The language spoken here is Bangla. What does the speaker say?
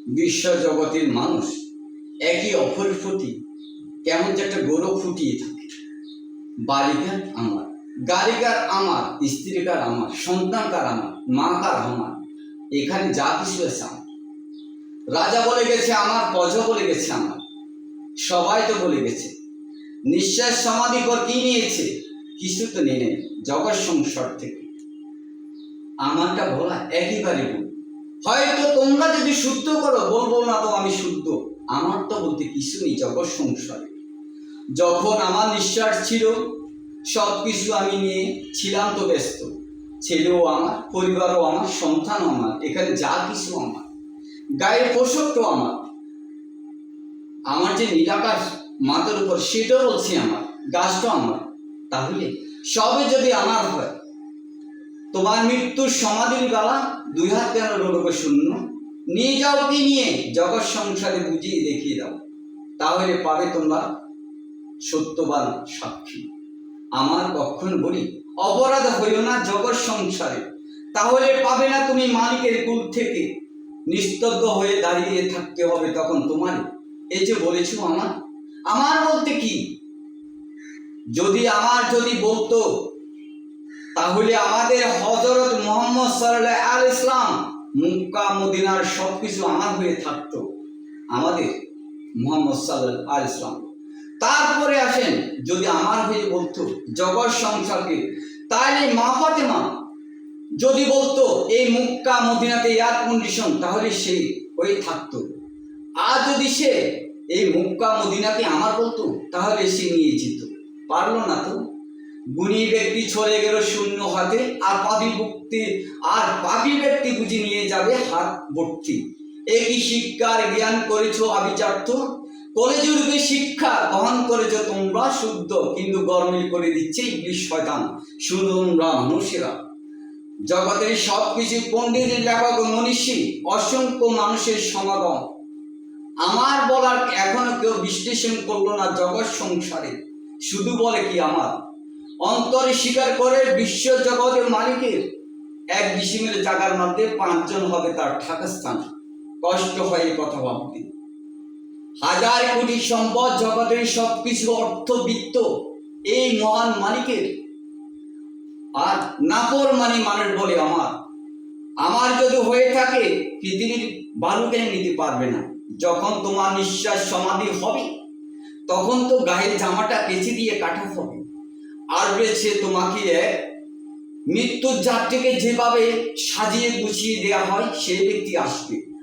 বিশ্ব জগতের মানুষ একই অপরের প্রতি কেমন যে একটা গৌরব ফুটিয়ে থাকে। বাড়িঘর আমার, গাড়িঘর আমার, স্ত্রীঘর আমার, সন্তানকার আমার, মা কার আমার, এখানে যা কিছু আছে আমার। রাজা বলে গেছে আমার, প্রজা বলে গেছে আমার, সবাই তো বলে গেছে। নিঃশ্বাস সমাধি কর কি নিয়েছে? কিছু তো নেই জগৎ সংসার থেকে। আমারটা বলা একেবারে ভুল। হয়তো তোমরা যদি শুদ্ধ করো, বলবো না তো আমি শুদ্ধ। আমার তো বলতে কিছু নেই জগৎ সংসারে। যখন আমার নিঃশ্বাস ছিল, সব কিছু আমি নিয়ে ছিলাম তো ব্যস্ত। ছেলেও আমার, পরিবারও আমার, সন্তানও আমার, এখানে যা কিছু আমার, গায়ের পোশাকটাও আমার, আমার যে নীলাকাশ মাথার উপর সেটাও বলছি আমার, গাছটাও আমার। তাহলে সবে যদি আমার হয়, তোমার মৃত্যুর সমাধির বেলা দুই হাত কেন রোলকে শূন্য, নিয়ে যাও কি নিয়ে জগৎ সংসারে বুঝিয়ে দেখিয়ে দাও। তাহলে পাবে তোমরা সত্যবান সাক্ষী। আমার কখন বলি অপরাধ হইও না জগৎ সংসারে, তাহলে পাবে না তুমি মালিকের কুল থেকে। নিস্তব্ধ হয়ে দাঁড়িয়ে থাকতে হবে তখন তোমার। এই যে বলেছো আমার, আমার বলতে কি? যদি বলতো, তাহলে আমাদের হযরত মুহাম্মদ সাল্লাল্লাহু আলাইহি ইসলাম মক্কা মদিনার সবকিছু আমার হয়ে থাকতো। আমাদের মুহাম্মদ সাল্লাল্লাহু আলাইহি ইসলাম তারপরে আসেন, যদি আমার হয়ে বলতো জগৎ সংসারকে, তাহলে মা ফাতেমা যদি বলতো এই মক্কা মদিনাতে এয়ার কন্ডিশন, তাহলে সে হয়ে থাকতো। আর যদি সে এই মক্কা মদিনাকে আমার বলতো, তাহলে সে নিয়ে যেত। পারলো না তো। গুণী ব্যক্তি চলে গেল শূন্য হাতে, আর পাপী ব্যক্তি বুঝি নিয়ে যাবে হাত ভর্তি। একই শিক্ষার জ্ঞান করেছ আবিচার্য, কলেজুর্গে শিক্ষা গ্রহণ করেছ তোমরা শুদ্ধ, কিন্তু গরমিল করে দিচ্ছে ইবলিস শয়তান শুধু তোমরা মানুষেরা। জগতের সবকিছু পণ্ডিত, লেখক, মনীষী, অসংখ্য মানুষের সমাগম। আমার বলার এখনো কেউ বিশ্লেষণ করলো না জগৎ সংসারে, শুধু বলে কি আমার। অন্তরে স্বীকার করে বিশ্ব জগতের মালিকের এক ডিসিমের জায়গার মধ্যে 5 জন হবে তার থাকার স্থান। কষ্ট হয় কথা ভাবতে। হাজার কোটি সম্পদ, জগতের সবকিছু অর্থবিত্ত এই মহান মালিকের, আর নাফরমানি মানুষ বলে আমার যদি হয়ে থাকে পৃথিবীর বালু কেন নিতে পারবে না। যখন তোমার নিঃশ্বাস সমাধি হবে, তখন তো গায়ের জামাটা কেচে দিয়ে কাটা হবে। আর রয়েছে তোমাকে মৃত্যুর যাত্রীকে যেভাবে সাজিয়ে গুছিয়ে দেওয়া হয়, সেই ব্যক্তি আসবে।